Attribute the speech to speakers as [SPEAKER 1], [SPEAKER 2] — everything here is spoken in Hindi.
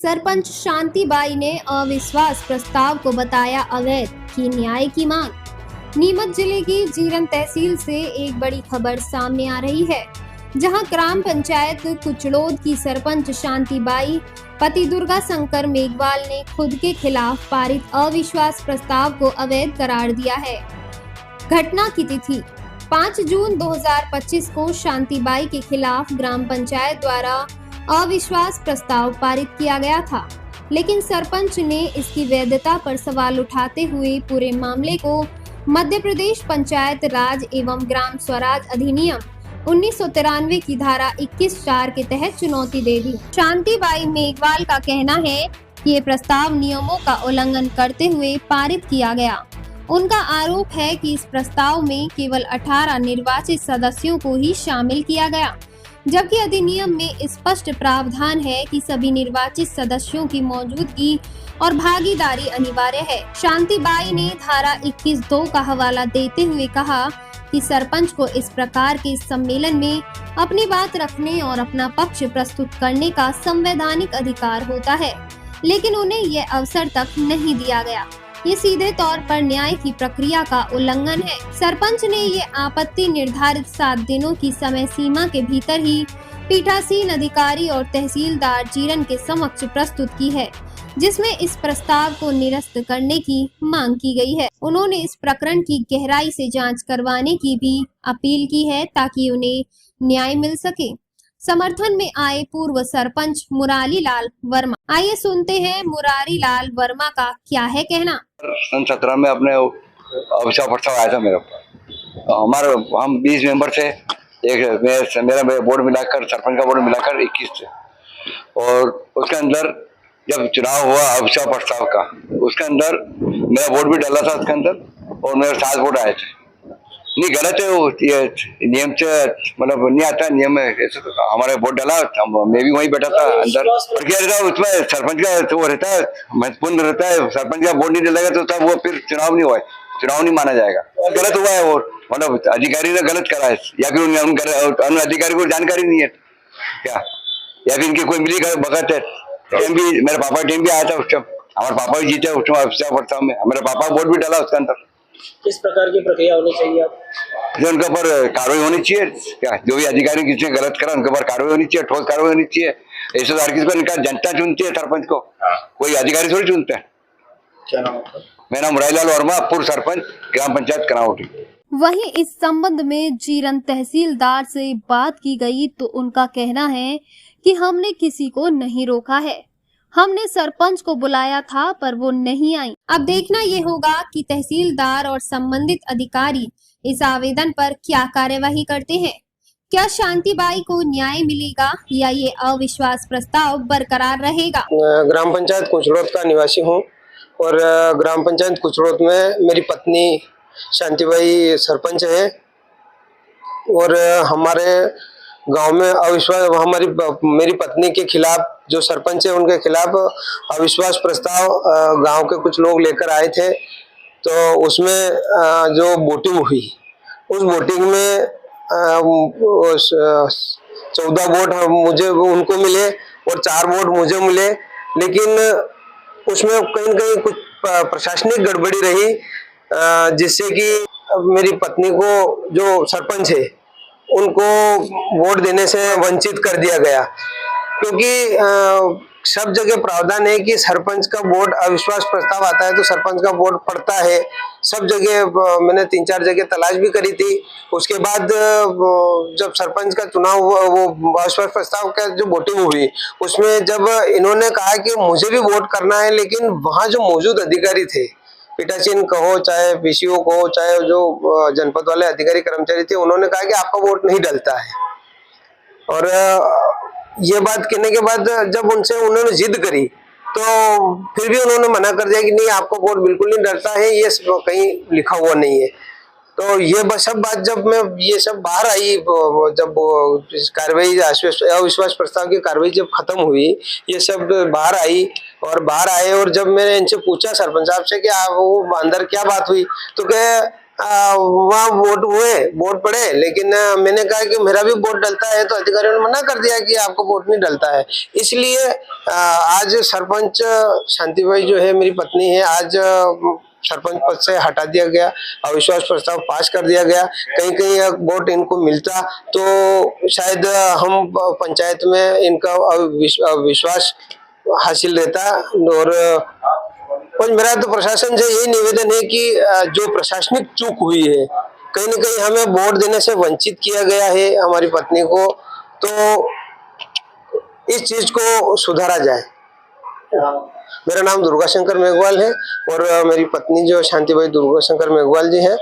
[SPEAKER 1] सरपंच शांतिबाई ने अविश्वास प्रस्ताव को बताया अवैध, की न्याय की मांग। नीमच जिले की जीरन तहसील से एक बड़ी खबर सामने आ रही है, जहां ग्राम पंचायत कुचड़ोद की सरपंच शांतिबाई पति दुर्गा शंकर मेघवाल ने खुद के खिलाफ पारित अविश्वास प्रस्ताव को अवैध करार दिया है। घटना की तिथि 5 जून 2025 को शांतिबाई के खिलाफ ग्राम पंचायत द्वारा अविश्वास प्रस्ताव पारित किया गया था, लेकिन सरपंच ने इसकी वैधता पर सवाल उठाते हुए पूरे मामले को मध्य प्रदेश पंचायत राज एवं ग्राम स्वराज अधिनियम 1993 की धारा 21(4) के तहत चुनौती दे दी। शांतिबाई मेघवाल का कहना है कि ये प्रस्ताव नियमों का उल्लंघन करते हुए पारित किया गया। उनका आरोप है कि इस प्रस्ताव में केवल 18 निर्वाचित सदस्यों को ही शामिल किया गया, जबकि अधिनियम में स्पष्ट प्रावधान है कि सभी निर्वाचित सदस्यों की मौजूदगी और भागीदारी अनिवार्य है। शांतिबाई ने धारा 21(2) का हवाला देते हुए कहा कि सरपंच को इस प्रकार के सम्मेलन में अपनी बात रखने और अपना पक्ष प्रस्तुत करने का संवैधानिक अधिकार होता है, लेकिन उन्हें यह अवसर तक नहीं दिया गया। ये सीधे तौर पर न्याय की प्रक्रिया का उल्लंघन है। सरपंच ने ये आपत्ति निर्धारित 7 दिनों की समय सीमा के भीतर ही पीठासीन अधिकारी और तहसीलदार जीरन के समक्ष प्रस्तुत की है, जिसमें इस प्रस्ताव को निरस्त करने की मांग की गई है। उन्होंने इस प्रकरण की गहराई से जांच करवाने की भी अपील की है, ताकि उन्हें न्याय मिल सके। समर्थन में आए पूर्व सरपंच मुरारी लाल वर्मा। आइए सुनते हैं मुरारी लाल वर्मा का क्या है कहना।
[SPEAKER 2] सन 17 में अपने अभिशाप प्रस्ताव आया था मेरे ऊपर। हमारे हम 20 मेंबर थे, एक मेरा बोर्ड मिलाकर, सरपंच का बोर्ड मिलाकर 21 थे। और उसके अंदर जब चुनाव हुआ अभिशाप प्रस्ताव का, उसके अंदर मेरा वोट भी डाला था उसके अंदर, और मेरे 7 वोट आए थे। नहीं, गलत है वो, ये नियम से मतलब नहीं आता नियम में। हमारे वोट डाला, मैं भी वहीं बैठा था अंदर। और क्या रहता है उसमें, सरपंच का तो वो रहता है, महत्वपूर्ण रहता है। सरपंच का वोट नहीं डालेगा तो तब वो फिर चुनाव नहीं हुआ है, चुनाव नहीं माना जाएगा। गलत हुआ है वो, मतलब अधिकारी ने गलत करा है, या फिर उन अधिकारी को जानकारी नहीं है क्या, या फिर इनकी कोई मिली बगत है। टीम भी, मेरे पापा टीम भी आया था उस टाइम, हमारे पापा भी जीते उस टाइम में, मेरे पापा वोट भी डाला उसके अंदर।
[SPEAKER 3] किस प्रकार की प्रक्रिया होनी चाहिए आप?
[SPEAKER 2] उनके ऊपर कार्रवाई होनी चाहिए। क्या जो भी अधिकारी किसी ने गलत करा उनके ऊपर कार्रवाई होनी चाहिए, ठोस कार्रवाई होनी चाहिए। ऐसे तो हर किसी को इनका जनता चुनती है, सरपंच को कोई अधिकारी थोड़ी चुनते हैं।
[SPEAKER 3] क्या नाम है?
[SPEAKER 2] मेरा मुरारी लाल वर्मा, पूर्व सरपंच, ग्राम पंचायत करावटी।
[SPEAKER 1] वहीं इस संबंध में जीरन तहसीलदार से बात की गई तो उनका कहना है कि हमने किसी को नहीं रोका है, हमने सरपंच को बुलाया था पर वो नहीं आई। अब देखना ये होगा कि तहसीलदार और संबंधित अधिकारी इस आवेदन पर क्या कार्यवाही करते हैं। क्या शांतिबाई को न्याय मिलेगा या ये अविश्वास प्रस्ताव बरकरार रहेगा?
[SPEAKER 3] ग्राम पंचायत कुचड़ोद का निवासी हूँ और ग्राम पंचायत कुचड़ोद में मेरी पत्नी शांतिबाई सरपंच है। और हमारे गांव में अविश्वास, मेरी पत्नी के खिलाफ जो सरपंच है उनके खिलाफ अविश्वास प्रस्ताव गांव के कुछ लोग लेकर आए थे। तो उसमें जो वोटिंग हुई, उस वोटिंग में 14 वोट मुझे उनको मिले और 4 वोट मुझे मिले, लेकिन उसमें कहीं न कहीं कुछ प्रशासनिक गड़बड़ी रही, जिससे कि मेरी पत्नी को जो सरपंच है उनको वोट देने से वंचित कर दिया गया। क्योंकि सब जगह प्रावधान है कि सरपंच का वोट अविश्वास प्रस्ताव आता है तो सरपंच का वोट पड़ता है। सब जगह मैंने 3-4 जगह तलाश भी करी थी। उसके बाद जब सरपंच का चुनाव हुआ, वो अविश्वास प्रस्ताव का जो वोटिंग हुई, उसमें जब इन्होंने कहा कि मुझे भी वोट करना है, लेकिन वहाँ जो मौजूद अधिकारी थे, पीठासीन कहो चाहे पीसीओ कहो चाहे जो जनपद वाले अधिकारी कर्मचारी थे, उन्होंने कहा कि आपका वोट नहीं डलता है। और ये बात कहने के बाद जब उनसे उन्होंने जिद करी तो फिर भी उन्होंने मना कर दिया कि नहीं, आपका वोट बिल्कुल नहीं डलता है, ये कहीं लिखा हुआ नहीं है। तो ये सब बात जब मैं ये सब बाहर आई, जब कार्रवाई अविश्वास प्रस्ताव की कार्रवाई जब खत्म हुई, ये सब बाहर आई और बाहर आए। और जब मैंने इनसे पूछा सरपंच साहब से कि वो अंदर क्या बात हुई, तो कहे वहाँ वोट पड़े, लेकिन मैंने कहा कि मेरा भी वोट डलता है, तो अधिकारियों ने मना कर दिया कि आपको वोट नहीं डलता है। इसलिए आज सरपंच शांतिबाई जो है मेरी पत्नी है, आज सरपंच पद से हटा दिया गया, अविश्वास प्रस्ताव पास कर दिया गया। कहीं कहीं वोट इनको मिलता तो शायद हम पंचायत में इनका विश्वास हासिल रहता। और मेरा तो प्रशासन से यही निवेदन है कि जो प्रशासनिक चूक हुई है, कहीं न कहीं हमें वोट देने से वंचित किया गया है हमारी पत्नी को, तो इस चीज को सुधारा जाए। मेरा नाम दुर्गा शंकर मेघवाल है और मेरी पत्नी जो शांतिबाई दुर्गा शंकर मेघवाल जी है।